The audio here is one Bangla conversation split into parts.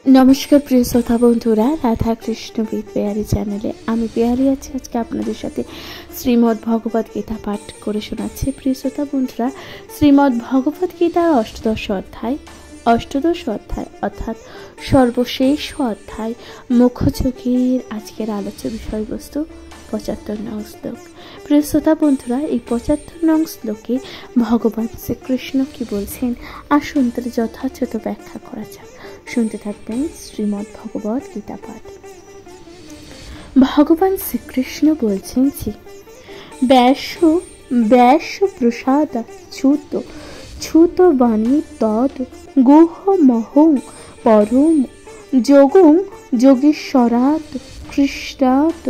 नमस्कार प्रिय श्रोता बंधुरा राधा कृष्ण विद पेयारी चैनेले आमी पेयारी आछि आजके आपनादेर साथे श्रीमद् भगवद गीता पाठ करे शोनाচ্ছি। प्रिय श्रोता बंधुरा श्रीमद् भगवद गीतार अष्टदश अध्याय अर्थात सर्वशेष अध्याय मुख्ययोगीर आजकेर आलोच्य विषयबस्तु 75 नং श्लोक। प्रिय श्रोता बंधुरा এই 75 नং श्लोके भगवान श्रीकृष्ण की बोलছেন आसुन তার যথাযথ ব্যাখ্যা করা যাক। শুনতে থাকবেন শ্রীমদ্ ভগবদ গীতা পাঠ। ভগবান শ্রীকৃষ্ণ বলছেন যে ব্যাস প্রসাদ ছুত বাণী তদ গুহ মহং পরম যোগং যোগীশ্বরাত কৃষ্ণাত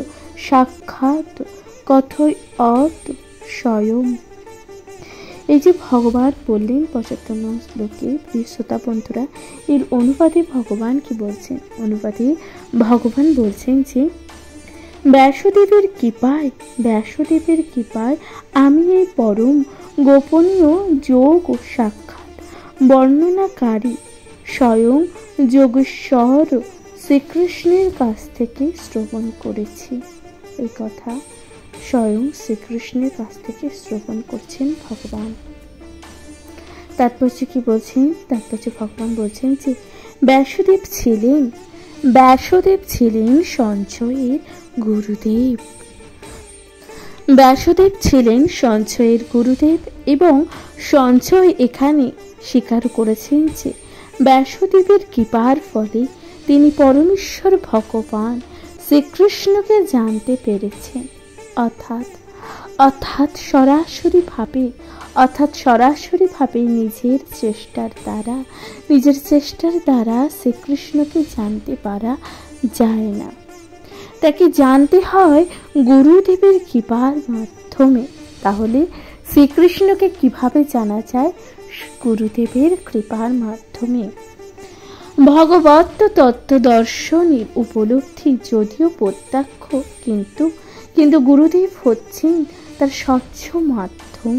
সাক্ষাৎ কথয়ত স্বয়ং। এই যে ভগবান বললেন 75 নং শ্লোকে, প্রিয় শ্রোতা বন্ধুরা এর অনুবাদে ভগবান কি বলছেন? অনুবাদে ভগবান বলছেন যে ব্যাসদেবের কৃপায় আমি এই পরম গোপনীয় যোগ ও সাক্ষাৎ বর্ণনাকারী স্বয়ং যোগেশ্বর শ্রীকৃষ্ণের কাছ থেকে শ্রবণ করেছি। এই কথা স্বয়ং শ্রীকৃষ্ণের কাছ থেকে শ্রবণ করছেন ভগবান। তাৎপর্য কি বলছেন? তাৎপর্য ভগবান বলছেন যে ব্যাসদেব ছিলেন সঞ্জয়ের গুরুদেব এবং সঞ্জয় এখানে স্বীকার করেছেন যে ব্যাসদেবের কৃপার ফলে তিনি পরমেশ্বর ভগবান শ্রীকৃষ্ণকে জানতে পেরেছেন। অর্থাৎ সরাসরিভাবে নিজের চেষ্টার দ্বারা শ্রীকৃষ্ণকে জানতে পারা যায় না, তাকে জানতে হয় গুরুদেবের কৃপার মাধ্যমে। তাহলে শ্রীকৃষ্ণকে কিভাবে জানা যায়? গুরুদেবের কৃপার মাধ্যমে। ভগবত তত্ত্ব দর্শনের উপলব্ধি যদিও প্রত্যক্ষ, কিন্তু গুরুদেব হচ্ছেন তার স্বচ্ছ মাধ্যম।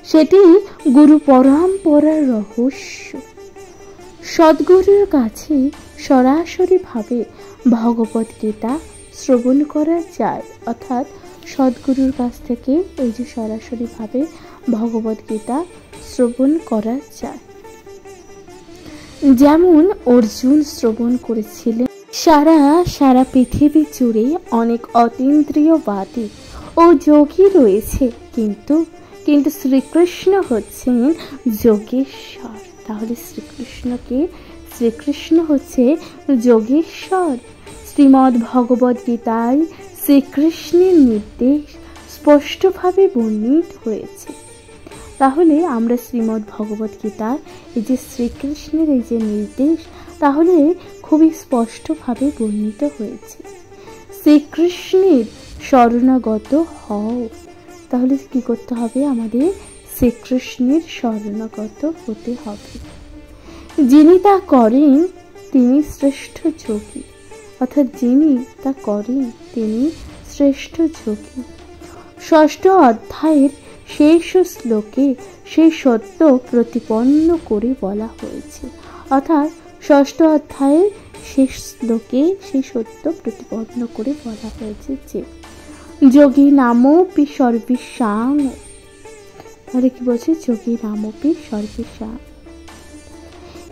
সেটি গুরু পরম্পরার রহস্য। সদ্গুরুর কাছে সরাসরিভাবে ভগবদ গীতা শ্রবণ করা যায়, অর্থাৎ সদ্গুরুর কাছ থেকে এই যে সরাসরিভাবে ভগবদ গীতা শ্রবণ করা যায়। যেমন অর্জুন শ্রবণ করেছিলেন। সারা পৃথিবী জুড়ে অনেক অতীন্দ্রিয়বাদী ও যোগী রয়েছে, কিন্তু শ্রীকৃষ্ণ হচ্ছেন যোগেশ্বর। তাহলে শ্রীকৃষ্ণ হচ্ছে যোগেশ্বর। শ্রীমদ্ ভগবদ গীতায় শ্রীকৃষ্ণের নির্দেশ স্পষ্টভাবে বর্ণিত হয়েছে। তাহলে আমরা শ্রীমদ্ ভগবদ গীতার এই যে শ্রীকৃষ্ণের এই যে নির্দেশ, তাহলে খুবই স্পষ্টভাবে বর্ণিত হয়েছে। শ্রীকৃষ্ণের শরণাগত হও। তাহলে কি করতে হবে? আমাদের শ্রীকৃষ্ণের শরণাগত হতে হবে। যিনি তা করেন তিনি শ্রেষ্ঠ যোগী, অর্থাৎ যিনি তা করেন তিনি শ্রেষ্ঠ যোগী। 6ষ্ঠ অধ্যায়ের শেষ শ্লোকে সেই সত্য প্রতিপন্ন করে বলা হয়েছে, অর্থাৎ 6ষ্ঠ অধ্যায়ের শেষ শ্লোকে সেই সত্য প্রতিপন্ন করে বলা হয়েছে যে যোগী নামপি সর্বেষাং। তাহলে কি বলছে? যোগী নামপি সর্বেষাং।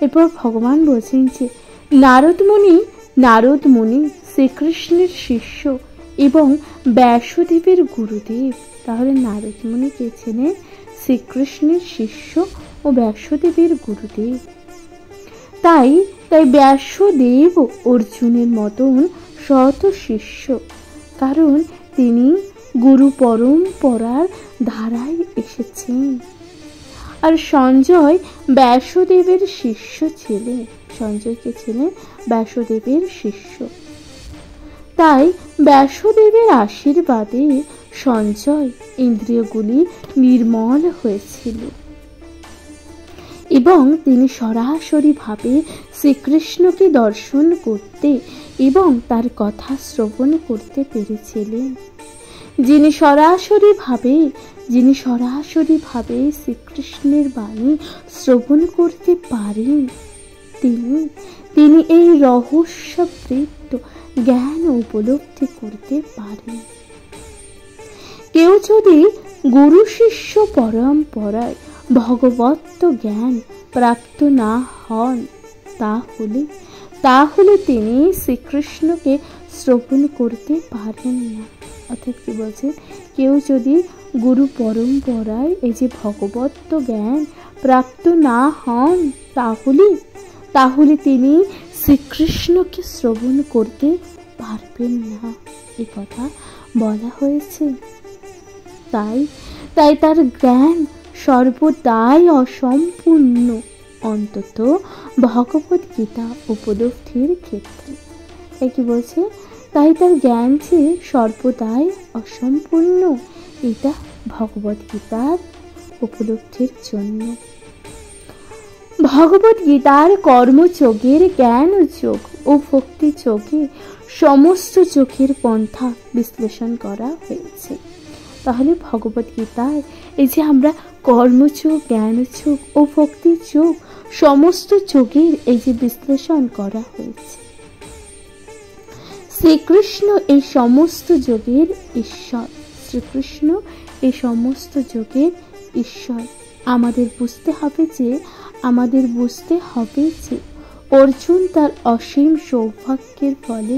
এরপর ভগবান বলছেন যে নারদ মুনি শ্রীকৃষ্ণের শিষ্য এবং ব্যাসদেবের গুরুদেব। তাহলে নারদ মুনি কে ছিলেন? শ্রীকৃষ্ণের শিষ্য ও ব্যাসদেবের গুরুদেব। তাই ব্যাসদেব অর্জুনের মতন সৎ শিষ্য, কারণ তিনি গুরু পরম্পরার ধারায় এসেছেন। আর সঞ্জয় ব্যাসদেবের শিষ্য ছিলেন। সঞ্জয় কে ছিলেন? ব্যাসদেবের শিষ্য। তাই ব্যাসদেবের আশীর্বাদে সঞ্জয় ইন্দ্রিয়গুলি নির্মল হয়েছিল এবং তিনি সরাসরিভাবে শ্রীকৃষ্ণকে দর্শন করতে এবং তার কথা শ্রবণ করতে পেরেছিলেন। যিনি সরাসরিভাবে শ্রীকৃষ্ণের বাণী শ্রবণ করতে পারেন তিনি এই রহস্যবৃত্ত জ্ঞান উপলব্ধি করতে পারেন। কেউ যদি গুরু শিষ্য পরম্পরায় ভগবত জ্ঞান প্রাপ্ত না হন, তাহলে তিনি শ্রীকৃষ্ণকে শ্রবণ করতে পারেন না। অর্থাৎ কি বলছেন, কেউ যদি গুরু পরম্পরায় এই যে ভগবত জ্ঞান প্রাপ্ত না হন, তাহলে তিনি শ্রীকৃষ্ণকে শ্রবণ করতে পারবেন না, এই কথা বলা হয়েছে। তাই তার জ্ঞান সর্বদাই অসম্পূর্ণ, অন্তত ভগবত গীতা উপলব্ধির ক্ষেত্রে। কি বলছে, তাই তার জ্ঞান যে সর্বদাই অসম্পূর্ণ, এটা ভগবত গীতার উপলব্ধির জন্য। ভগবত গীতার কর্মযোগের, জ্ঞান যোগ ও ভক্তি যোগে সমস্ত যোগের পন্থা বিশ্লেষণ করা হয়েছে। তাহলে ভগবত গীতায় এই যে আমরা কর্মযোগ, জ্ঞান যোগ ও ভক্তি যোগ, সমস্ত যোগের এই যে বিশ্লেষণ করা হয়েছে। শ্রীকৃষ্ণ এই সমস্ত যোগের ঈশ্বর, শ্রীকৃষ্ণ এই সমস্ত যোগের ঈশ্বর। আমাদের বুঝতে হবে যে অর্জুন তার অসীম সৌভাগ্যের ফলে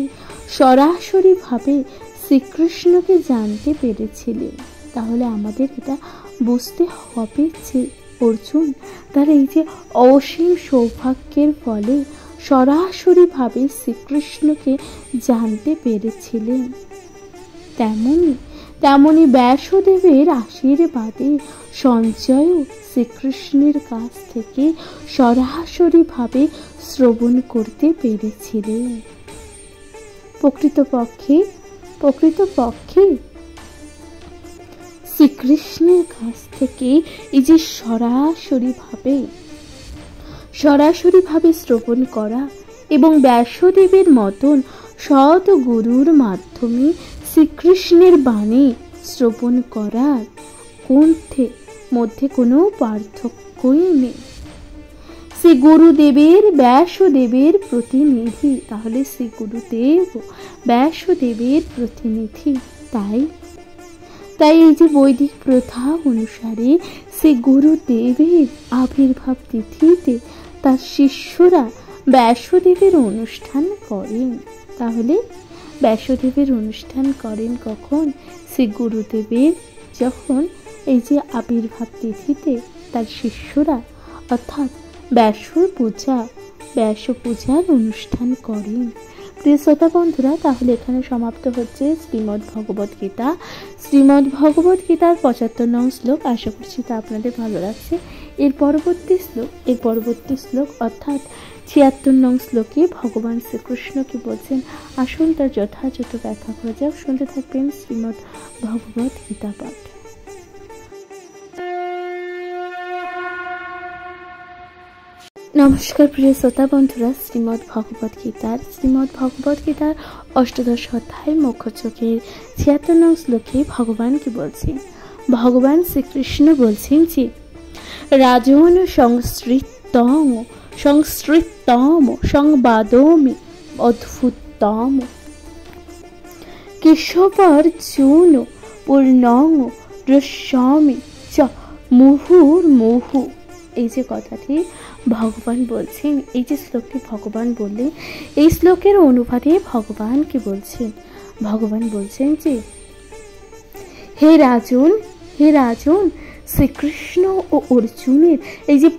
সরাসরিভাবে শ্রীকৃষ্ণকে জানতে পেরেছিলেন। তাহলে আমাদের এটা বুঝতে হবে যে অর্জুন তার এই যে অসীম সৌভাগ্যের ফলে সরাসরিভাবে শ্রীকৃষ্ণকে জানতে পেরেছিলেন। তেমনি ব্যাসদেবের আশীর্বাদে সঞ্জয়ও শ্রীকৃষ্ণের কাছ থেকে সরাসরিভাবে শ্রবণ করতে পেরেছিলেন। প্রকৃতপক্ষে শ্রীকৃষ্ণের কাছ থেকে এই যে সরাসরিভাবে শ্রবণ করা এবং ব্যাসদেবের মতন সৎ গুরুর মাধ্যমে শ্রীকৃষ্ণের বাণী শ্রবণ করার মধ্যে কোনো পার্থক্যই নেই। শ্রী গুরুদেবের ব্যাসদেবের প্রতিনিধি, তাহলে শ্রী গুরুদেব ব্যাসদেবের প্রতিনিধি। তাই এই যে বৈদিক প্রথা অনুসারে শ্রী গুরুদেবের আবির্ভাব তিথিতে তার শিষ্যরা ব্যাসদেবের অনুষ্ঠান করেন। তাহলে ব্যাসদেবের অনুষ্ঠান করেন কখন? শ্রী গুরুদেবের যখন এই যে আবির্ভাব তিথিতে তার শিষ্যরা অর্থাৎ ব্যাস পূজার অনুষ্ঠান করেন। প্রিয় শ্রোতা বন্ধুরা, তাহলে এখানে সমাপ্ত হচ্ছে শ্রীমদ্ ভগবত গীতা। শ্রীমদ্ ভগবত গীতার ৭৫ নং শ্লোক। আশা করছি তা আপনাদের ভালো লাগছে। এর পরবর্তী শ্লোক অর্থাৎ ৭৬ নং শ্লোকে ভগবান শ্রীকৃষ্ণ কি বলছেন, আসুন তার যথাযথ ব্যাখ্যা করা যাক। শুনতে থাকবেন শ্রীমদ্ ভগবত গীতা পাঠ। নমস্কার প্রিয় শ্রোতা বন্ধুরা, শ্রীমদ্ ভগবত গীতার ৮দশ অধ্যায় মোক্ষযোগের ৭৬ নং শ্লোকে ভগবান কি বলছেন? ভগবান শ্রীকৃষ্ণ বলছেন যে রাজন সংস্কৃতম সংবাদমি অদ্ভুতম কেশবার্জুন পূর্ণং দৃশ্যমি চ মুহুর্মুহু। এই যে কথাটি ভগবান বলছেন, এই যে শ্লোকটি ভগবান বললেন, এই শ্লোকের অনুবাদে ভগবান কি বলছেন? ভগবান বলছেন যে হে রাজন শ্রীকৃষ্ণ ও অর্জুনের এই যে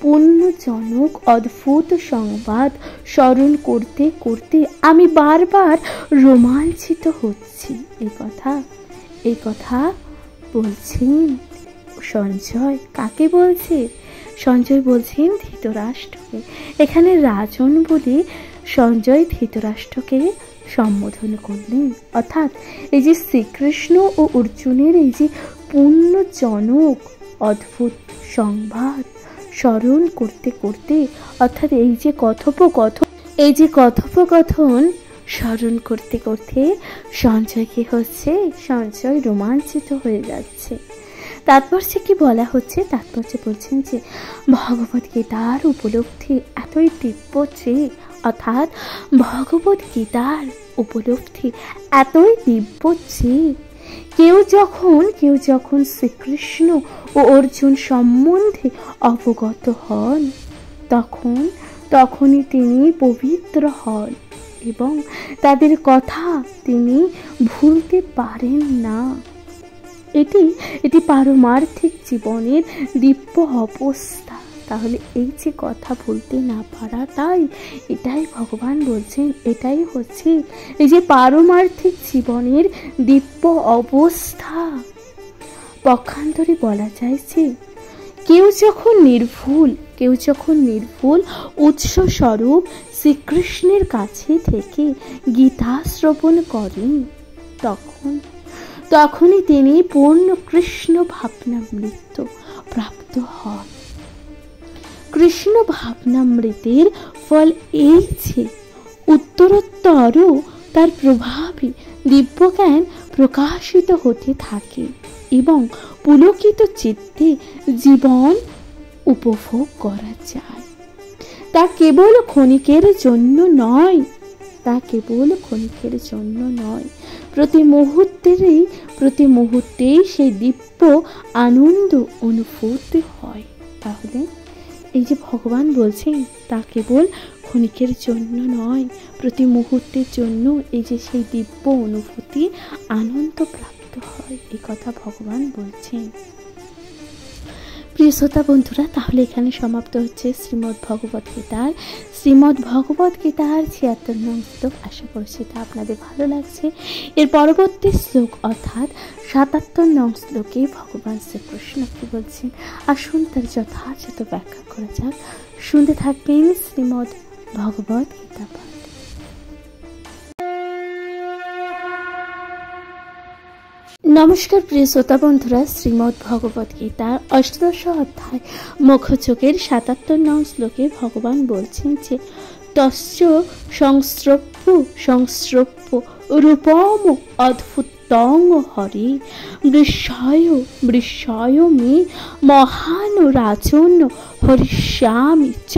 পূর্ণজনক অদ্ভুত সংবাদ স্মরণ করতে করতে আমি বারবার রোমাঞ্চিত হচ্ছি। এই কথা বলছেন সঞ্জয়। কাকে বলছে? সঞ্জয় বলছেন ধৃতরাষ্ট্রকে। এখানে রাজন বলে সঞ্জয় ধৃতরাষ্ট্রকে সম্বোধন করলেন। অর্থাৎ এই যে শ্রীকৃষ্ণ ও অর্জুনের এই যে পূর্ণজনক অদ্ভুত সংবাদ স্মরণ করতে করতে, অর্থাৎ এই যে কথোপকথন স্মরণ করতে করতে সঞ্জয় কি হচ্ছে? সঞ্জয় রোমাঞ্চিত হয়ে যাচ্ছে। তাৎপর্যে কি বলা হচ্ছে? তাৎপর্যে বলছেন যে ভগবদ্গীতার উপলব্ধি এতই দিব্য যে, অর্থাৎ ভগবদ্গীতার উপলব্ধি এতই দিব্য যে কেউ যখন শ্রীকৃষ্ণ ও অর্জুন সম্বন্ধে অবগত হন তখনই তিনি পবিত্র হন এবং তাদের কথা তিনি ভুলতে পারেন না। এটি পারমার্থিক জীবনের দিব্য অবস্থা। তাহলে এই যে কথা ভুলতে না পারাটাই, এটাই ভগবান বলছেন, এটাই হচ্ছে এই যে পারমার্থিক জীবনের দিব্য অবস্থা। পক্ষান্তরে বলা যায় যে কেউ যখন নির্ভুল উৎস স্বরূপ শ্রীকৃষ্ণের কাছে থেকে গীতা শ্রবণ করেন, তখনই তিনি পূর্ণ কৃষ্ণ ভাবনামৃত প্রাপ্ত হন। কৃষ্ণ ভাবনামৃতের ফল এই যে উত্তরোত্তর তার প্রভাবে দিব্যজ্ঞান প্রকাশিত হতে থাকে এবং পুলকিত চিত্তে জীবন উপভোগ করা যায়। তা কেবল ক্ষণিকের জন্য নয়, প্রতি মুহূর্তেই সেই দিব্য আনন্দ অনুভূতি হয়। তাহলে এই যে ভগবান বলছেন তা কেবল ক্ষণিকের জন্য নয়, প্রতি মুহূর্তের জন্য এই যে সেই দিব্য অনুভূতি আনন্দ প্রাপ্ত হয়, এই কথা ভগবান বলছেন। প্রিয় শ্রোতা বন্ধুরা, তাহলে এখানে সমাপ্ত হচ্ছে শ্রীমদ্ ভগবদ্গীতার ৭৬ নং শ্লোক। আশা করছি তা আপনাদের ভালো লাগছে। এর পরবর্তী শ্লোক অর্থাৎ ৭৭ নং শ্লোকে ভগবান শ্রীকৃষ্ণ কি বলছেন, আসুন তার যথাযথ ব্যাখ্যা করা যাক। শুনতে থাকবেন শ্রীমদ্ ভগবদ্গীতা পাঠ। নমস্কার প্রিয় শ্রোতা বন্ধুরা, শ্রীমদ্ ভগবদ্গীতার ৮দশ অধ্যায় মুখযোগের ৭৭ নং শ্লোকে ভগবান বলছেন যে তস্য সংস্রব্য রূপম অদ্ভুতং হরি বৃষয় মে মহান রাজন হরিষ্যামি চ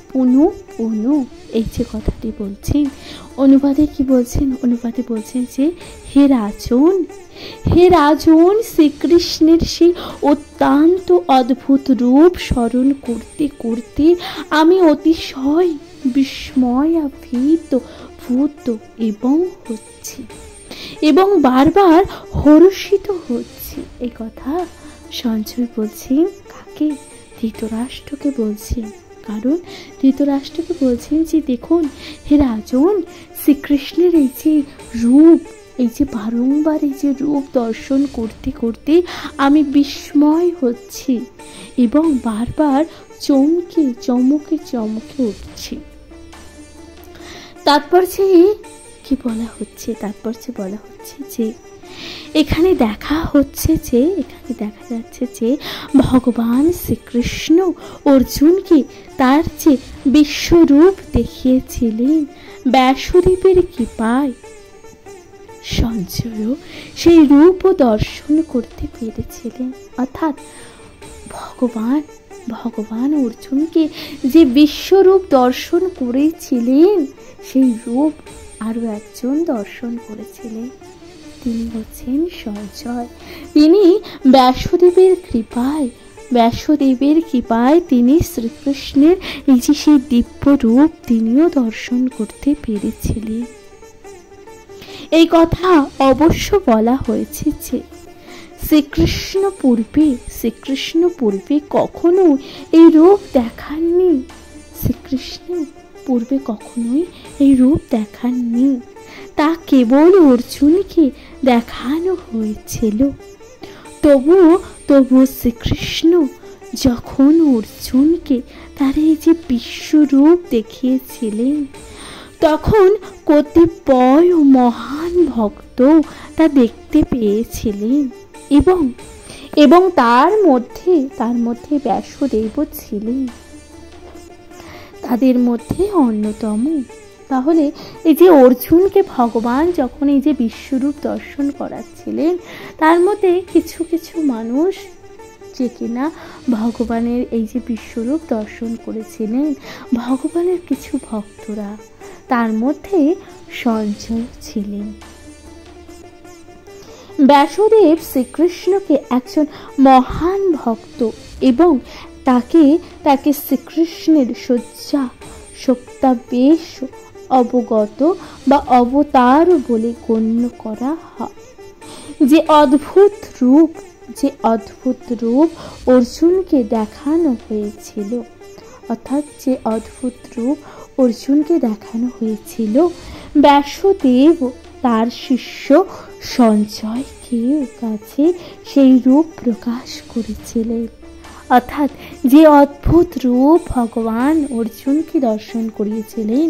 পুনঃ। এই যে কথাটি বলছেন, অনুবাদে কি বলছেন? অনুবাদে বলছেন যে হে রাজন, শ্রীকৃষ্ণের সেই অত্যন্ত অদ্ভুত রূপ স্মরণ করতে করতে আমি অতিশয় বিস্ময়াভীত এবং বারবার হর্ষিত হচ্ছে। এই কথা সঞ্জয় বলছেন কাকে? ধৃতরাষ্ট্রকে বলছেন। কারণ ধৃতরাষ্ট্রকে বলছেন যে দেখুন হে রাজন, শ্রীকৃষ্ণের এই যে রূপ, এই যে বারংবার এই যে রূপ দর্শন করতে করতে আমি বিস্ময় হচ্ছি এবং বারবার চমকে উঠছি। তাৎপর্যে কি বলা হচ্ছে? তাৎপর্যে বলা হচ্ছে যে এখানে দেখা যাচ্ছে যে ভগবান শ্রীকৃষ্ণ অর্জুনকে তার যে বিশ্বরূপ দেখিয়েছিলেন, ব্যাসদেবের কৃপায় সঞ্জয় সেই রূপও দর্শন করতে পেরেছিলেন। অর্থাৎ ভগবান অর্জুনকে যে বিশ্বরূপ দর্শন করেছিলেন, সেই রূপ আরো একজন দর্শন করেছিলেন, তিনি হচ্ছেন সঞ্জয়। তিনি ব্যাসদেবের কৃপায় তিনি শ্রীকৃষ্ণের এই যে সেই দিব্য রূপ তিনিও দর্শন করতে পেরেছিলেন। এই কথা অবশ্য বলা হয়েছে যে শ্রীকৃষ্ণ পূর্বে কখনো এই রূপ দেখাননি। শ্রীকৃষ্ণ পূর্বে কখনোই এই রূপ দেখাননি, তা কেবল অর্জুনকে দেখানো হয়েছিল। তবু শ্রীকৃষ্ণ যখন অর্জুনকে তার এই যে বিশ্বরূপ দেখিয়েছিলেন, তখন কতিপয় মহান ভক্ত তা দেখতে পেয়েছিলেন এবং তার মধ্যে ব্যাসদেবও ছিলেন, তাদের মধ্যে অন্যতম। তাহলে এই যে অর্জুনকে ভগবান যখন এই যে বিশ্বরূপ দর্শন করাচ্ছিলেন, তার মধ্যে কিছু মানুষ যে কিনা ভগবানের এই যে বিশ্বরূপ দর্শন করেছিলেন ভগবানের কিছু ভক্তরা, তার মধ্যে সঞ্জয় ছিলেন। ব্যাসদেব শ্রীকৃষ্ণকে একজন মহান ভক্ত এবং তাকে শ্রীকৃষ্ণের শয্যা সপ্তাবেশ অবগত বা অবতার বলে গণ্য করা হয়। যে অদ্ভুত রূপ অর্জুনকে দেখানো হয়েছিল, অর্থাৎ যে অদ্ভুত রূপ অর্জুনকে দেখানো হয়েছিল, ব্যাসদেব তার শিষ্য সঞ্জয়কে কাছে সেই রূপ প্রকাশ করেছিলেন। অর্থাৎ যে অদ্ভুত রূপ ভগবান অর্জুনকে দর্শন করিয়েছিলেন,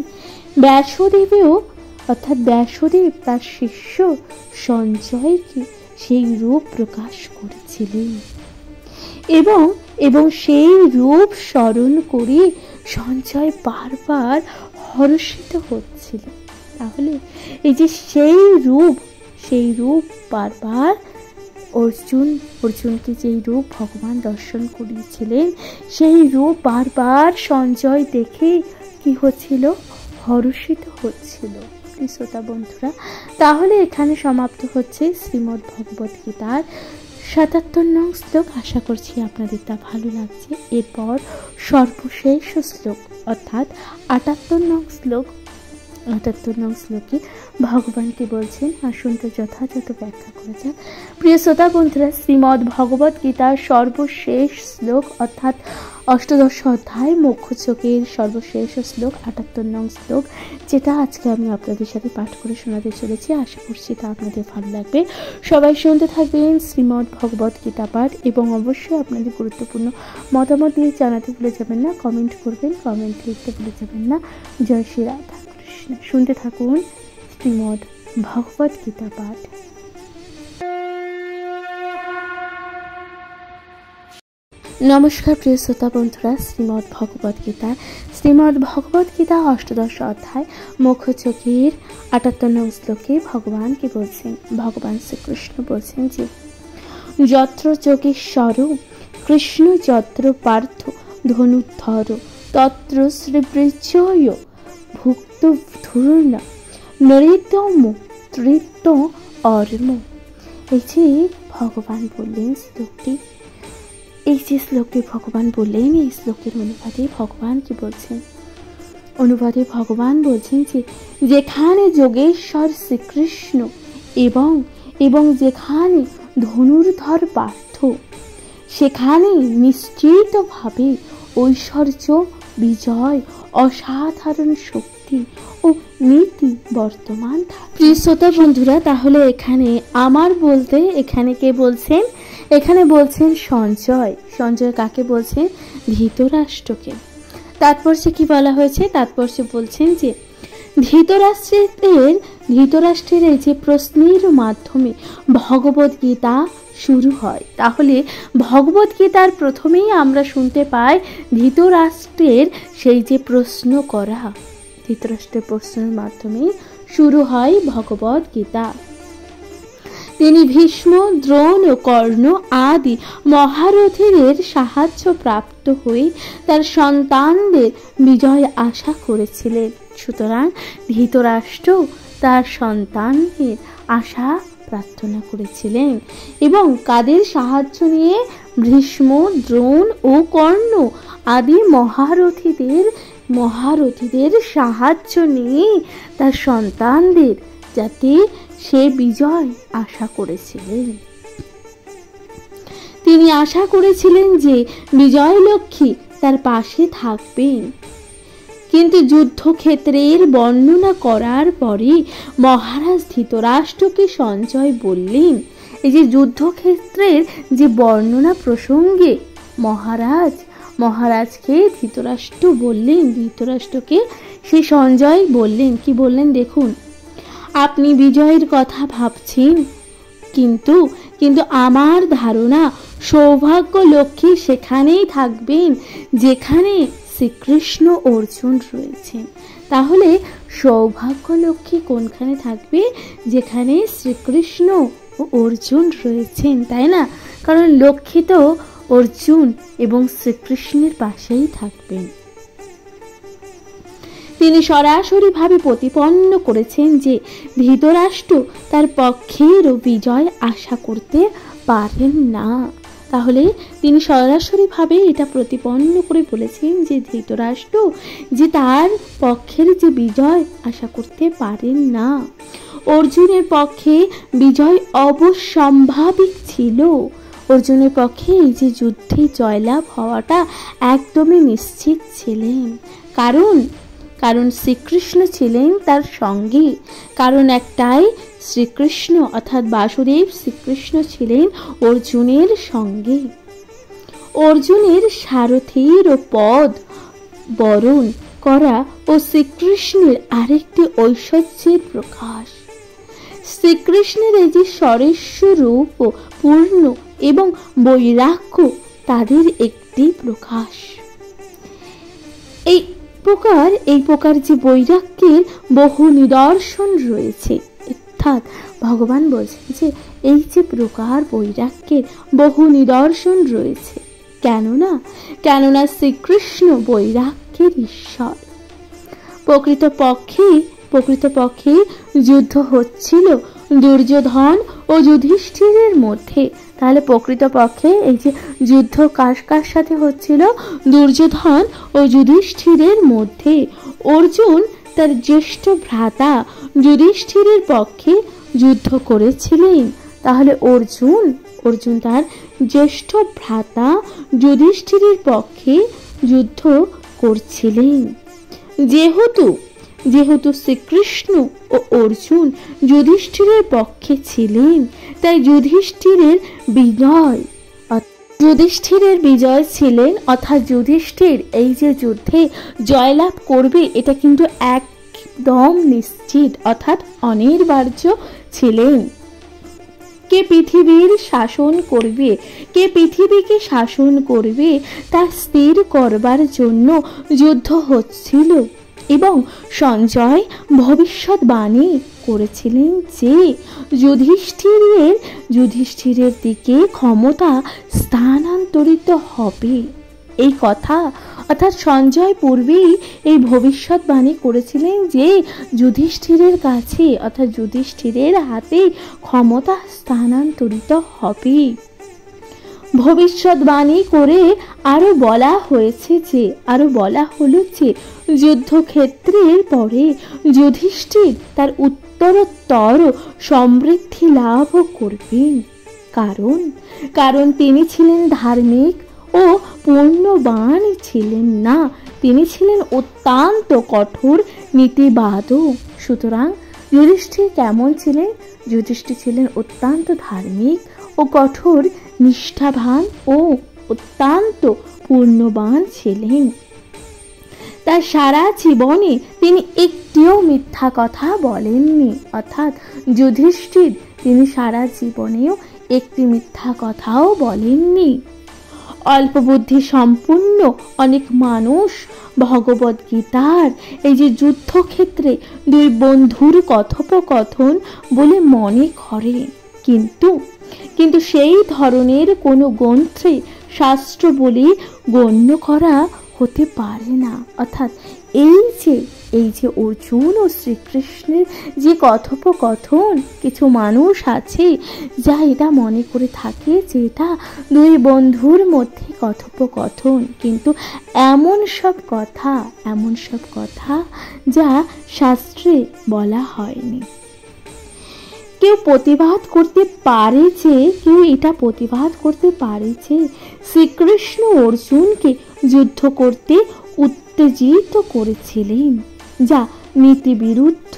ব্যাসদেব তার শিষ্য সঞ্জয়কে সেই রূপ প্রকাশ করেছিলেন এবং সেই রূপ স্মরণ করে সঞ্জয় বারবার হর্ষিত হচ্ছিল। তাহলে এই যে সেই রূপ বারবার অর্জুনকে যেই রূপ ভগবান দর্শন করিয়েছিলেন, সেই রূপ বারবার সঞ্জয় দেখে কি হচ্ছিল? হর্ষিত হচ্ছিল। শ্রোতা বন্ধুরা, তাহলে এখানে সমাপ্ত হচ্ছে শ্রীমদ্ ভগবত গীতার ৭৭ নং শ্লোক। আশা করছি আপনাদের তা ভালো লাগছে। এরপর সর্বশেষ শ্লোক অর্থাৎ ৭৮ নং শ্লোকে ভগবান কি বলছেন আসুন তো যথাযথ ব্যাখ্যা করা যাক। প্রিয় শ্রোতা বন্ধুরা, শ্রীমদ্ ভগবত গীতার সর্বশেষ শ্লোক অর্থাৎ অষ্টাদশ অধ্যায় মোক্ষচোকের সর্বশেষ শ্লোক ৭৮ নং শ্লোক, যেটা আজকে আমি আপনাদের সাথে পাঠ করে শোনাতে চলেছি। আশা করছি তা আপনাদের ভালো লাগবে। সবাই শুনতে থাকবেন শ্রীমদ্ ভগবত গীতা পাঠ এবং অবশ্যই আপনাদের গুরুত্বপূর্ণ মতামত দিয়ে জানাতে ভুলে যাবেন না, কমেন্ট করবেন, কমেন্ট লিখতে ভুলে যাবেন না। জয় শ্রী রাধা কৃষ্ণ। শুনতে থাকুন শ্রীমদ্ ভগবত গীতা পাঠ। নমস্কার প্রিয় শ্রোতা বন্ধুরা, শ্রীমদ্ ভগবত গীতা অষ্টাদশ অধ্যায় মোক্ষচোকের ৭৮ নং শ্লোকে ভগবান কি বলছেন? ভগবান শ্রীকৃষ্ণ বলছেন যে যত্র যোগেশ্বর কৃষ্ণ যত্র পার্থ ধনুর্ধর তত্র শ্রীবৃজয় ভুক্ত ধূর্ণ নৃতম তৃত্ব অর্ম। এই যে ভগবান বললেন শ্লোকটি, এই যে শ্লোকটি ভগবান বললেন, এই শ্লোকের অনুবাদে ভগবান কি বলছেন? অনুবাদে ভগবান বলছেন যে যেখানে যোগেশ্বর শ্রীকৃষ্ণ এবং যেখানে ধনুর্ধর পার্থ, সেখানে নিশ্চিতভাবে ঐশ্বর্য, বিজয়, অসাধারণ শক্তি ও নীতি বর্তমান থাকে। প্রিয় শ্রোতা বন্ধুরা, তাহলে এখানে আমার বলতে এখানে কে বলছেন? এখানে বলছেন সঞ্জয়। সঞ্জয় কাকে বলছেন? ধৃতরাষ্ট্রকে। তাৎপর্যে কি বলা হয়েছে? তাৎপর্যে বলছেন যে ধৃতরাষ্ট্রের এই যে প্রশ্নের মাধ্যমে ভগবত গীতা শুরু হয়। তাহলে ভগবত গীতার প্রথমেই আমরা শুনতে পাই ধৃতরাষ্ট্রের সেই যে প্রশ্ন করা, ধৃতরাষ্ট্রের প্রশ্নের মাধ্যমে শুরু হয় ভগবত গীতা। তিনি ভীষ্ম, দ্রোণ ও কর্ণ আদি মহারথীদের সাহায্য প্রাপ্ত হয়ে তার সন্তানদের বিজয় আশা করেছিলেন। সুতরাং ধৃতরাষ্ট্র তার সন্তানদের আশা প্রার্থনা করেছিলেন এবং কাদের সাহায্য নিয়ে? ভীষ্ম, দ্রোণ ও কর্ণ আদি মহারথীদের সাহায্য নিয়ে তার সন্তানদের যাতে সে বিজয় আশা করেছিলেন। তিনি আশা করেছিলেন যে বিজয়লক্ষ্মী তার পাশে থাকবেন। কিন্তু যুদ্ধক্ষেত্রের বর্ণনা করার পরে মহারাজ ধৃতরাষ্ট্রকে সঞ্জয় বললেন, এই যে যুদ্ধক্ষেত্রের যে বর্ণনা প্রসঙ্গে মহারাজকে ধৃতরাষ্ট্রকে সে সঞ্জয় বললেন, কি বললেন দেখুন, আপনি বিজয়ের কথা ভাবছেন, কিন্তু আমার ধারণা সৌভাগ্য লক্ষ্মী সেখানেই থাকবেন যেখানে শ্রীকৃষ্ণ অর্জুন রয়েছেন। তাহলে সৌভাগ্য লক্ষ্মী কোনখানে থাকবে? যেখানে শ্রীকৃষ্ণ ও অর্জুন রয়েছেন, তাই না? কারণ লক্ষ্মী তো অর্জুন এবং শ্রীকৃষ্ণের পাশেই থাকবেন। তিনি সরাসরিভাবে প্রতিপন্ন করেছেন যে ধৃতরাষ্ট্র তার পক্ষের বিজয় আশা করতে পারেন না। তাহলে তিনি সরাসরিভাবে এটা প্রতিপন্ন করে বলেছেন যে ধৃতরাষ্ট্র যে তার পক্ষের যে বিজয় আশা করতে পারেন না। অর্জুনের পক্ষে বিজয় অবশ্যম্ভাবী ছিল। অর্জুনের পক্ষে এই যে যুদ্ধে জয়লাভ হওয়াটা একদমই নিশ্চিত ছিলেন। কারণ শ্রীকৃষ্ণ ছিলেন তার সঙ্গে। কারণ একটাই, শ্রীকৃষ্ণ অর্থাৎ বাসুদেব শ্রীকৃষ্ণ ছিলেন অর্জুনের সঙ্গে। অর্জুনের সারথীর ও পদ বরণ করা ও শ্রীকৃষ্ণের আরেকটি ঐশ্বর্যের প্রকাশ। শ্রীকৃষ্ণের এই যে সরেস্ব রূপ পূর্ণ এবং বৈরাগ্য তাদের একটি প্রকাশ। এই প্রকার যে বৈরাগ্যের বহু নিদর্শন রয়েছে, অর্থাৎ ভগবান বলছেন যে এই যে প্রকার বৈরাগ্যের বহু নিদর্শন রয়েছে। কেননা শ্রীকৃষ্ণ বৈরাগ্যের ঈশ্বর। প্রকৃতপক্ষে যুদ্ধ হচ্ছিল দুর্যোধন ও যুধিষ্ঠিরের মধ্যে। তাহলে প্রকৃতপক্ষে এই যে যুদ্ধ কার সাথে হচ্ছিল? দুর্যোধন ও যুধিষ্ঠিরের মধ্যে। অর্জুন তার জ্যেষ্ঠ ভ্রাতা যুধিষ্ঠিরের পক্ষে যুদ্ধ করেছিলেন। তাহলে অর্জুন তার জ্যেষ্ঠ ভ্রাতা যুধিষ্ঠিরের পক্ষে যুদ্ধ করছিলেন। যেহেতু শ্রীকৃষ্ণ ও অর্জুন যুধিষ্ঠিরের পক্ষে ছিলেন, তাই যুধিষ্ঠিরের বিজয় ছিলেন, অর্থাৎ যুধিষ্ঠির এই যে যুদ্ধে জয়লাভ করবে এটা কিন্তু একদম নিশ্চিত, অর্থাৎ অনিবার্য ছিলেন। কে পৃথিবীকে শাসন করবে তা স্থির করবার জন্য যুদ্ধ হচ্ছিল। এবং সঞ্জয় ভবিষ্যৎবাণী করেছিলেন যে যুধিষ্ঠিরের দিকে ক্ষমতা স্থানান্তরিত হবে। এই কথা অর্থাৎ সঞ্জয় পূর্বেই এই ভবিষ্যৎবাণী করেছিলেন যে যুধিষ্ঠিরের কাছে অর্থাৎ যুধিষ্ঠিরের হাতে ক্ষমতা স্থানান্তরিত হবে। ভবিষ্যৎবাণী করে আরো বলা হলো যে যুদ্ধক্ষেত্রের পরে যুধিষ্ঠির তার উত্তরোত্তর সমৃদ্ধি লাভ করবেন। কারণ তিনি ছিলেন ধার্মিক ও পূর্ণবান ছিলেন না, তিনি ছিলেন অত্যন্ত কঠোর নীতিবাদও। সুতরাং যুধিষ্ঠির কেমন ছিলেন? যুধিষ্ঠির ছিলেন অত্যন্ত ধার্মিক ও কঠোর নিষ্ঠাবান ও অত্যন্ত পূর্ণবান ছিলেন। তার সারা জীবনে তিনি একটিও মিথ্যা কথা বলেননি। অর্থাৎ যুধিষ্ঠির তিনি সারা জীবনেও একটি মিথ্যা কথাও বলেননি। অল্প বুদ্ধি সম্পূর্ণ অনেক মানুষ ভগবত গীতার এই যে যুদ্ধক্ষেত্রে দুই বন্ধুর কথোপকথন বলে মনে করে, কিন্তু সেই ধরনের কোনো গ্রন্থে শাস্ত্র বলে গণ্য করা হতে পারে না। অর্থাৎ এই যে অর্জুন ও শ্রীকৃষ্ণের যে কথোপকথন, কিছু মানুষ আছে যা এটা মনে করে থাকে যে এটা দুই বন্ধুর মধ্যে কথোপকথন, কিন্তু এমন সব কথা যা শাস্ত্রে বলা হয়নি। কেউ এটা প্রতিবাদ করতে পারে যে শ্রীকৃষ্ণ অর্জুনকে যুদ্ধ করতে উত্তেজিত করেছিলেন, যা নীতি বিরুদ্ধ।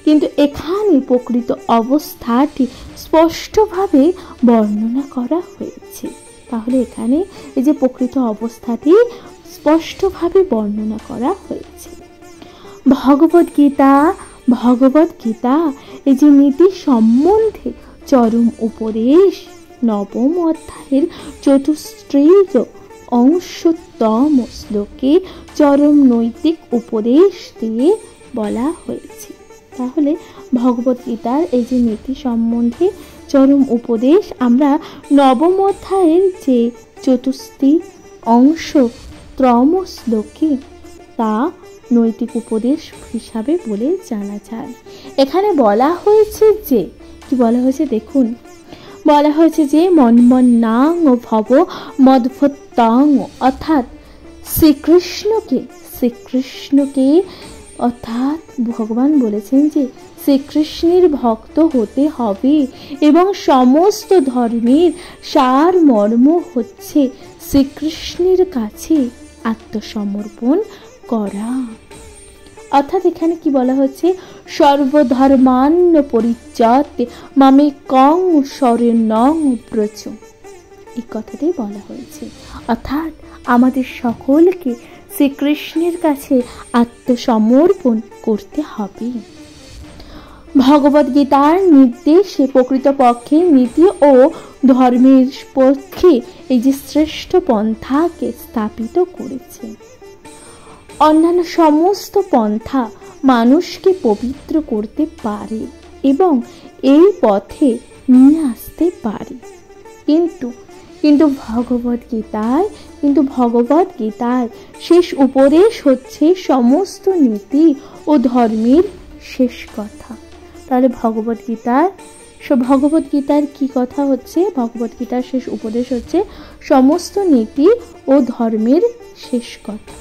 কিন্তু এখানে প্রকৃত অবস্থাটি স্পষ্টভাবে বর্ণনা করা হয়েছে। তাহলে এখানে এই যে প্রকৃত অবস্থাটি স্পষ্টভাবে বর্ণনা করা হয়েছে। ভগবত গীতা এই যে নীতি সম্বন্ধে চরম উপদেশ 9ম অধ্যায়ের 34 অংশতম শ্লোকে চরম নৈতিক উপদেশ দিয়ে বলা হয়েছে। তাহলে ভগবত গীতার এই যে নীতি সম্বন্ধে চরম উপদেশ আমরা নবম অধ্যায়ের যে চতুর্থী অংশ ত্রম শ্লোকে তা নৈতিক উপদেশ হিসাবে বলে জানা যায়। এখানে বলা হয়েছে যে কি বলা হয়েছে দেখুন, বলা হয়েছে যে মন্মন্নাং ভব মদ্ভুতাং, অর্থাৎ শ্রীকৃষ্ণকে অর্থাৎ ভগবান বলেছেন যে শ্রীকৃষ্ণের ভক্ত হতে হবে এবং সমস্ত ধর্মের সার মর্ম হচ্ছে শ্রীকৃষ্ণের কাছে আত্মসমর্পণ করা। অর্থাৎ এখানে কি বলা হচ্ছে, সর্বধর্মান্ন পরিত্যাজ্য মামেকং শরণং ব্রজ, এই কথাটাই বলা হয়েছে। অর্থাৎ আমাদের সকলকে শ্রীকৃষ্ণের কাছে আত্মসমর্পণ করতে হবে। ভগবত গীতার নির্দেশে প্রকৃতপক্ষে নীতি ও ধর্মের পক্ষে এই যে শ্রেষ্ঠ পন্থাকে স্থাপিত করেছে। অন্যান্য সমস্ত পন্থা মানুষকে পবিত্র করতে পারে এবং এই পথে নিয়ে আসতে পারে, কিন্তু ভগবত গীতায় শেষ উপদেশ হচ্ছে সমস্ত নীতি ও ধর্মের শেষ কথা। তাহলে ভগবত গীতার কি কথা হচ্ছে? ভগবত গীতার শেষ উপদেশ হচ্ছে সমস্ত নীতি ও ধর্মের শেষ কথা।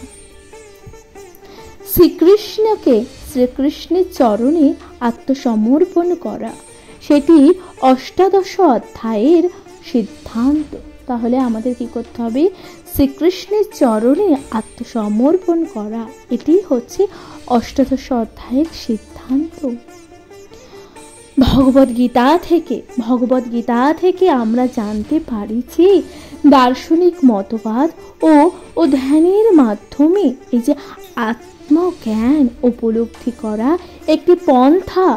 শ্রীকৃষ্ণের চরণে আত্মসমর্পণ করা, সেটি অষ্টাদশ অধ্যায়ের সিদ্ধান্ত। তাহলে আমাদের কি করতে হবে? শ্রীকৃষ্ণের চরণে আত্মসমর্পণ করা, এটি হচ্ছে অষ্টাদশ অধ্যায়ের সিদ্ধান্ত। ভগবত গীতা থেকে আমরা জানতে পারি যে দার্শনিক মতবাদ ও ধ্যানের মাধ্যমে এই যে আত্মজ্ঞান উপলব্ধি করা একটি পন্থা,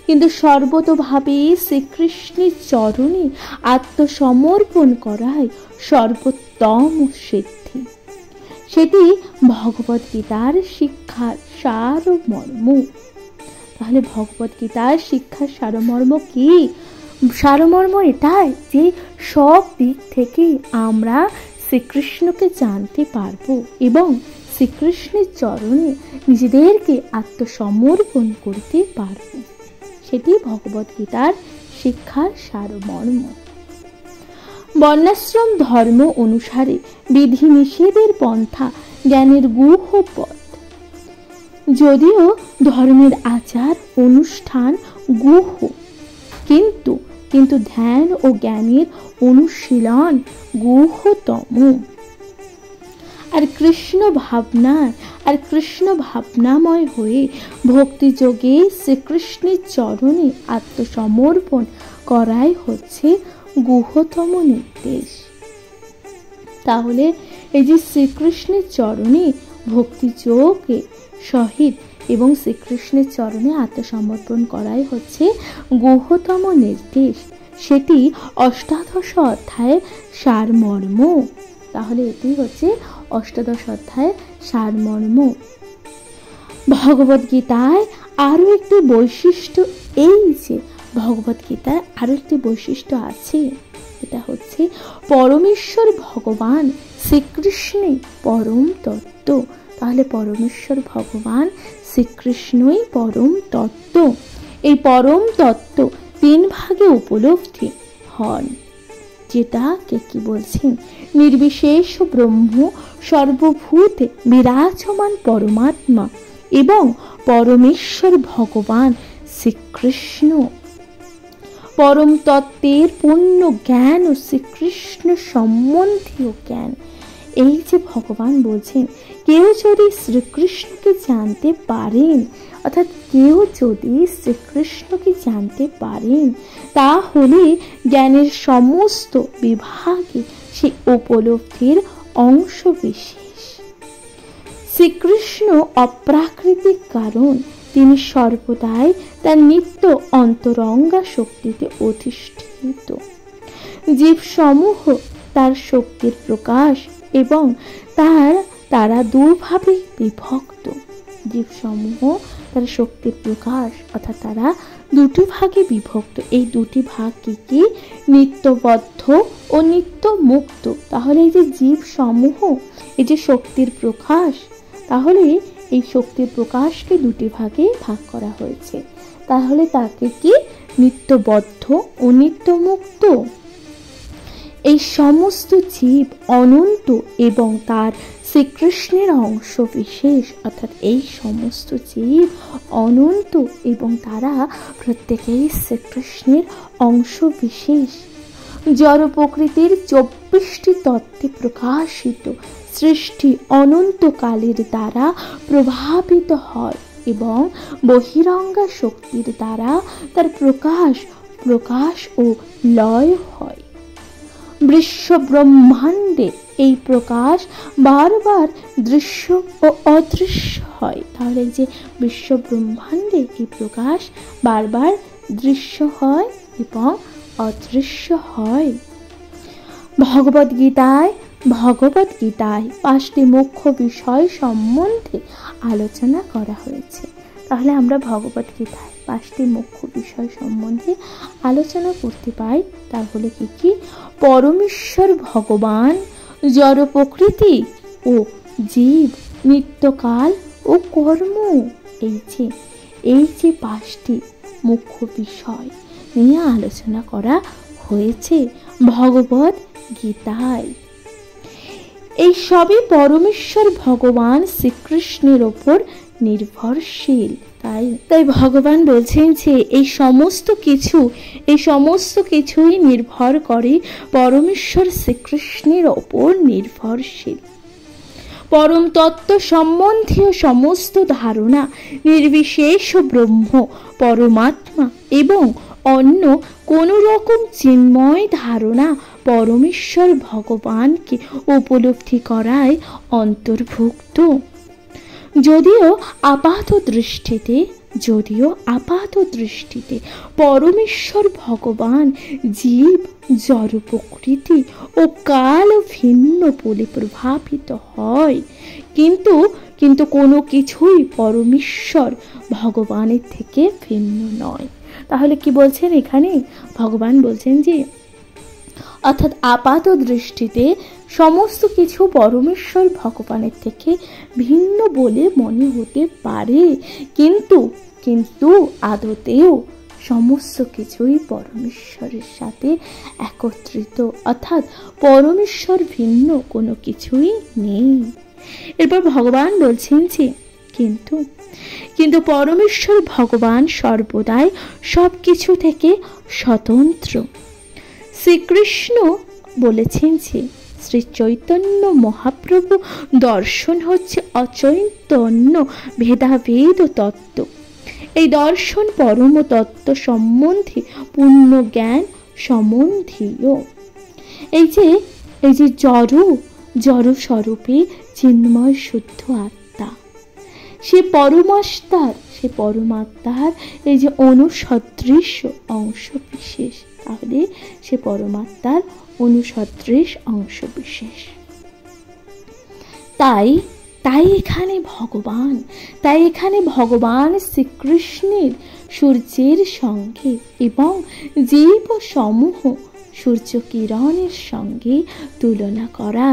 কিন্তু সর্বতোভাবে শ্রীকৃষ্ণের চরণে আত্মসমর্পণ করাই সর্বোত্তম সিদ্ধি। সেটি ভগবত গীতার শিক্ষার সারমর্ম। তাহলে ভগবত গীতার শিক্ষার সারমর্ম কি? সারমর্ম এটাই যে সব দিক থেকে আমরা শ্রীকৃষ্ণকে জানতে পারবো এবং শ্রীকৃষ্ণের চরণে নিজেদেরকে আত্মসমর্পণ করতে পারবো। সেটি ভগবত গীতার শিক্ষার সারমর্ম। বর্ণাশ্রম ধর্ম অনুসারে বিধি নিষেধের পন্থা জ্ঞানের গুহ পথ। যদিও ধর্মের আচার অনুষ্ঠান গুহ, কিন্তু ধ্যান ও জ্ঞানের অনুশীলন গুহতম। আর কৃষ্ণ ভাবনাময় হয়ে ভক্তিযোগে শ্রীকৃষ্ণের চরণে আত্মসমর্পণ করাই হচ্ছে গুহতম নির্দেশ। তাহলে এই যে শ্রীকৃষ্ণের চরণে ভক্তিযোগে সহিত এবং শ্রীকৃষ্ণের চরণে আত্মসমর্পণ করাই হচ্ছে গুহতম নির্দেশ, সেটি অষ্টাদশ অধ্যায়ের সারমর্ম। তাহলে এটি হচ্ছে অষ্টাদশ অধ্যায়ের সারমর্ম। ভগবত গীতায় আরো একটি বৈশিষ্ট্য, এই যে ভগবত গীতায় আরো একটি বৈশিষ্ট্য আছে, এটা হচ্ছে পরমেশ্বর ভগবান শ্রীকৃষ্ণই পরম তত্ত্ব। তাহলে পরমেশ্বর ভগবান শ্রীকৃষ্ণই পরম তত্ত্ব। এই পরম তত্ত্ব 3 ভাগে উপলব্ধি হন, যেটাকে কি বলছেন? নির্বিশেষ ব্রহ্ম, সর্বভূতে বিরাজমান পরমাত্মা এবং পরমেশ্বর ভগবান শ্রীকৃষ্ণ। পরম তত্ত্বের পূর্ণ জ্ঞান ও শ্রীকৃষ্ণ সম্বন্ধীয় জ্ঞান। এই যে ভগবান বলছেন, কেউ যদি শ্রীকৃষ্ণকে জানতে পারেন, অর্থাৎ কেউ যদি শ্রীকৃষ্ণকে জানতে পারেন, তাহলে জ্ঞানের সমস্ত বিভাগে সেই উপলব্ধির অংশ বিশেষ। শ্রীকৃষ্ণ অপ্রাকৃতিক, কারণ তিনি সর্বদাই তার নিত্য অন্তরঙ্গা শক্তিতে অধিষ্ঠিত। জীবসমূহ তার শক্তির প্রকাশ এবং তারা দুভাবে বিভক্ত। জীবসমূহ তারা শক্তির প্রকাশ, অর্থাৎ তারা দুটি ভাগে বিভক্ত। এই দুটি ভাগ কি কি? নিত্যবদ্ধ ও নিত্য মুক্ত। তাহলে এই যে জীব সমূহ, এই যে শক্তির প্রকাশ, তাহলে এই শক্তির প্রকাশকে দুটি ভাগে ভাগ করা হয়েছে। তাহলে তাকে কি? নিত্যবদ্ধ ও নিত্যমুক্ত। এই সমস্ত জীব অনন্ত এবং তার শ্রীকৃষ্ণের অংশ বিশেষ, অর্থাৎ এই সমস্ত জীব অনন্ত এবং তারা প্রত্যেকেই শ্রীকৃষ্ণের অংশ বিশেষ। জড় প্রকৃতির 24টি তত্ত্বে প্রকাশিত সৃষ্টি অনন্তকালের দ্বারা প্রভাবিত হয় এবং বহিরঙ্গা শক্তির দ্বারা তার প্রকাশ ও লয় হয়। বিশ্ব ব্রহ্মাণ্ডে এই প্রকাশ বারবার দৃশ্য ও অদৃশ্য হয়। তাহলে এই যে বিশ্ব ব্রহ্মাণ্ডে এই প্রকাশ বারবার দৃশ্য হয় এবং অদৃশ্য হয়। ভগবদ্গীতায় 5টি মুখ্য বিষয় সম্বন্ধে আলোচনা করা হয়েছে। তাহলে আমরা ভগবদ্গীতায় 5টি মুখ্য বিষয় সম্বন্ধে আলোচনা করতে পাই। তার হলো কি কি? পরমেশ্বর ভগবান, জড় প্রকৃতি ও জীব, নিত্যকাল ও কর্ম। এই যে 5টি মুখ্য বিষয় নিয়ে আলোচনা করা হয়েছে ভগবদ গীতায়। এই সবই পরমেশ্বর ভগবান শ্রীকৃষ্ণের ওপর নির্ভরশীল। তাই ভগবান বলছেন যে এই সমস্ত কিছুই নির্ভর করে পরমেশ্বর শ্রীকৃষ্ণের ওপর নির্ভরশীল। পরম তত্ত্ব সম্বন্ধীয় সমস্ত ধারণা, নির্বিশেষ ব্রহ্ম, পরমাত্মা এবং অন্য কোন রকম চিন্ময় ধারণা পরমেশ্বর ভগবানকে উপলব্ধি করায় অন্তর্ভুক্ত। যদিও আপাত দৃষ্টিতে পরমেশ্বর ভগবান জীব, জড় প্রকৃতি ও কাল ভিন্ন বলে প্রভাবিত হয়, কিন্তু কোনো কিছুই পরমেশ্বর ভগবানের থেকে ভিন্ন নয়। তাহলে কি বলছেন এখানে? ভগবান বলছেন যে অর্থাৎ আপাত দৃষ্টিতে সমস্ত কিছু পরমেশ্বর ভগবানের থেকে ভিন্ন বলে মনে হতে পারে, কিন্তু আদতেও সমস্ত কিছুই পরমেশ্বরের সাথে একত্রিত, অর্থাৎ পরমেশ্বর ভিন্ন কোনো কিছুই নেই। এরপর ভগবান বলছেন যে কিন্তু পরমেশ্বর ভগবান সর্বদাই সব কিছু থেকে স্বতন্ত্র। শ্রীকৃষ্ণ বলেছেন যে শ্রী চৈতন্য মহাপ্রভু দর্শন হচ্ছে অচৈতন্য ভেদাভেদ তত্ত্ব। এই দর্শন পরম তত্ত্ব সম্বন্ধে পূর্ণ জ্ঞান সম্বন্ধীয়। এই যে জড় স্বরূপে চিন্ময় শুদ্ধ আত্মা, সে পরমাত্মার এই যে অনুসদৃশ অংশ বিশেষ। তাহলে সে পরমাত্মার অনুসদৃশ অংশ বিশেষ। তাই এখানে ভগবান শ্রীকৃষ্ণের সূর্যের সঙ্গে এবং জীব সমূহ সূর্য কিরণের সঙ্গে তুলনা করা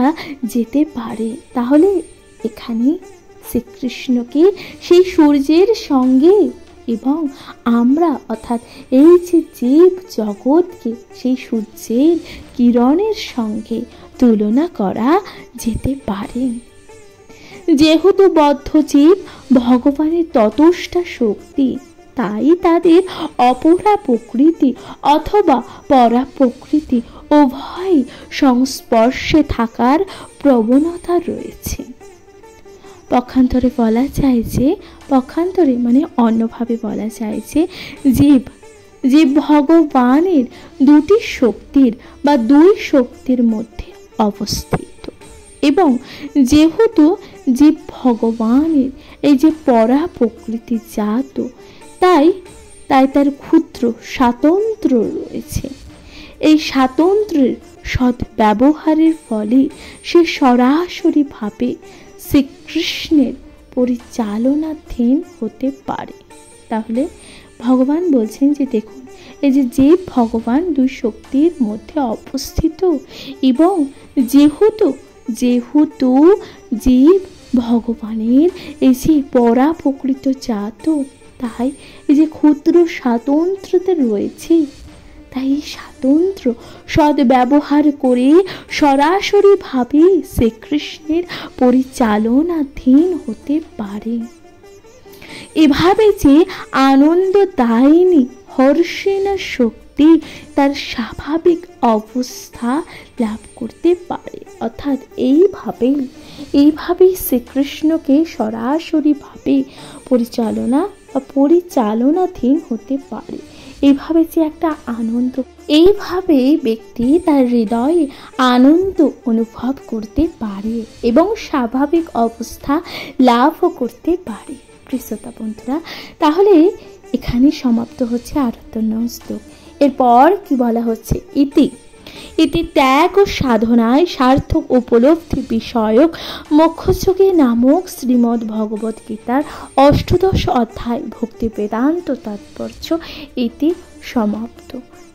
যেতে পারে। তাহলে এখানে শ্রীকৃষ্ণকে সেই সূর্যের সঙ্গে এবং আমরা অর্থাৎ এই যে জীব জগৎকে সেই সূর্যের কিরণের সঙ্গে তুলনা করা যেতে পারে। যেহেতু বদ্ধ জীব ভগবানের ততষ্টা শক্তি, তাই তাদের অপরা প্রকৃতি অথবা পরা প্রকৃতি উভয় সংস্পর্শে থাকার প্রবণতা রয়েছে। পক্ষান্তরে অন্যভাবে বলা যায় যে জীব ভগবানের দুটি শক্তির বা দুই শক্তির মধ্যে অবস্থিত, এবং যেহেতু জীব ভগবানের এই যে পরা প্রকৃতি জাত, তাই তার ক্ষুদ্র স্বাতন্ত্র্য রয়েছে। এই স্বাতন্ত্র্যের সদ্ব্যবহারের ফলে সে সরাসরিভাবে শ্রীকৃষ্ণের পরিচালনাধীন হতে পারে। তাহলে ভগবান বলছেন যে দেখুন, এই যে জীব ভগবান দুই শক্তির মধ্যে অবস্থিত, এবং যেহেতু জীব ভগবানের এই যে পরা প্রকৃত জাত, তাই এই যে ক্ষুদ্র স্বাতন্ত্র্যতে রয়েছে, তাই এই স্বাতন্ত্র্য সদ্ব্যবহার করে সরাসরিভাবে শ্রীকৃষ্ণের পরিচালনাধীন হতে পারে। এভাবে যে আনন্দদায়িনী হর্ষিণা শক্তি তার স্বাভাবিক অবস্থা লাভ করতে পারে, অর্থাৎ এইভাবেই শ্রীকৃষ্ণকে সরাসরিভাবে পরিচালনাধীন হতে পারে। এইভাবে যে একটা আনন্দ, এইভাবে ব্যক্তি তার হৃদয়ে আনন্দ অনুভব করতে পারে এবং স্বাভাবিক অবস্থা লাভ করতে পারে। প্রিয়তা বন্ধুরা, তাহলে এখানে সমাপ্ত হচ্ছে ৭৮ নং শ্লোক। এরপর কি বলা হচ্ছে, ইতি ত্যাগ ও সাধনায় সার্থক উপলব্ধি বিষয়ক মোক্ষযোগে নামক শ্রীমদ্ ভগবত গীতার ৮দশ অধ্যায় ভক্তি বেদান্ত তাৎপর্য ইতি সমাপ্ত।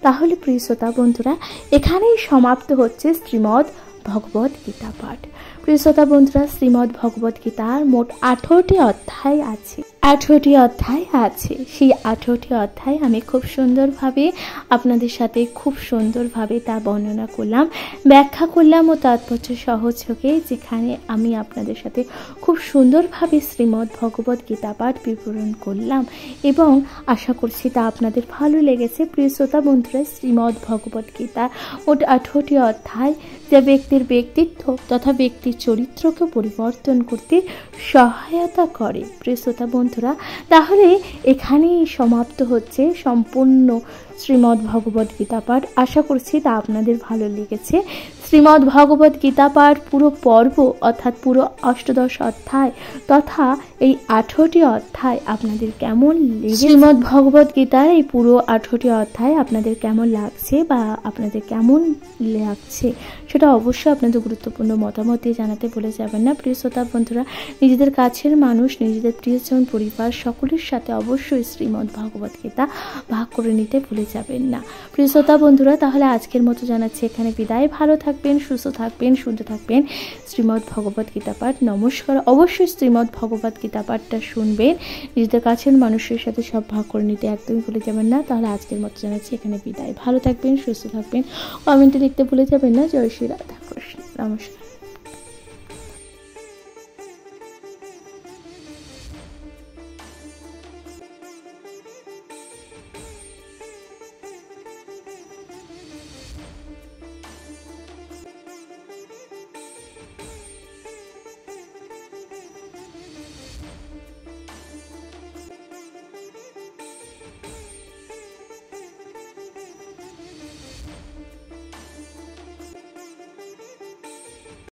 তাহলে প্রিয় শ্রোতা বন্ধুরা, এখানেই সমাপ্ত হচ্ছে শ্রীমদ্ ভগবত গীতা পাঠ। প্রিয় শ্রোতা বন্ধুরা, শ্রীমদ্ ভগবত গীতার মোট 18টি অধ্যায় আছে। সেই 18টি অধ্যায় আমি খুব সুন্দরভাবে আপনাদের সাথে তা বর্ণনা করলাম, ব্যাখ্যা করলাম ও তাৎপর্য সহযোগে, যেখানে আমি আপনাদের সাথে খুব সুন্দরভাবে শ্রীমদ্ ভগবত গীতা পাঠ বিবরণ করলাম, এবং আশা করছি তা আপনাদের ভালো লেগেছে। প্রিয় শ্রোতা বন্ধুরা, শ্রীমদ্ ভগবত গীতা মোট 18টি অধ্যায়, যা ব্যক্তির ব্যক্তিত্ব তথা ব্যক্তির চরিত্রকে পরিবর্তন করতে সহায়তা করে। প্রিয় শ্রোতা বন্ধুরা, তাহলে এখানেই সমাপ্ত হচ্ছে সম্পূর্ণ শ্রীমদ্ ভগবত গীতা পাঠ। আশা করছি তা আপনাদের ভালো লেগেছে। শ্রীমদ্ ভগবত গীতা পাঠ পুরো পর্ব, অর্থাৎ পুরো ৮দশ অধ্যায় তথা এই 18টি অধ্যায় আপনাদের কেমন লেগেছে, শ্রীমদ্ ভগবত গীতার এই পুরো 18টি অধ্যায় আপনাদের কেমন লাগছে বা আপনাদের কেমন লাগছে, সেটা অবশ্যই আপনাদের গুরুত্বপূর্ণ মতামত দিয়ে জানাতে ভুলে যাবেন না। প্রিয় শ্রোতা বন্ধুরা, নিজেদের কাছের মানুষ, নিজেদের প্রিয়জন, পরিবার সকলের সাথে অবশ্যই শ্রীমদ্ ভগবত গীতা ভাগ করে নিতে ভুলে যাবেন না। প্রিয় শ্রোতা বন্ধুরা, তাহলে আজকের মতো জানাচ্ছি এখানে বিদায়। ভালো থাকবেন, সুস্থ থাকবেন, শুনতে থাকবেন শ্রীমদ্ ভগবত গীতা পাঠ। নমস্কার। অবশ্যই শ্রীমদ্ ভগবত গীতা পাঠটা শুনবেন, নিজেদের কাছের মানুষের সাথে সব ভাগ করে নিতে একদমই ভুলে যাবেন না। তাহলে আজকের মতো জানাচ্ছি এখানে বিদায়। ভালো থাকবেন, সুস্থ থাকবেন, কমেন্টে লিখতে ভুলে যাবেন না। জয় শ্রী রাধা কৃষ্ণ। নমস্কার।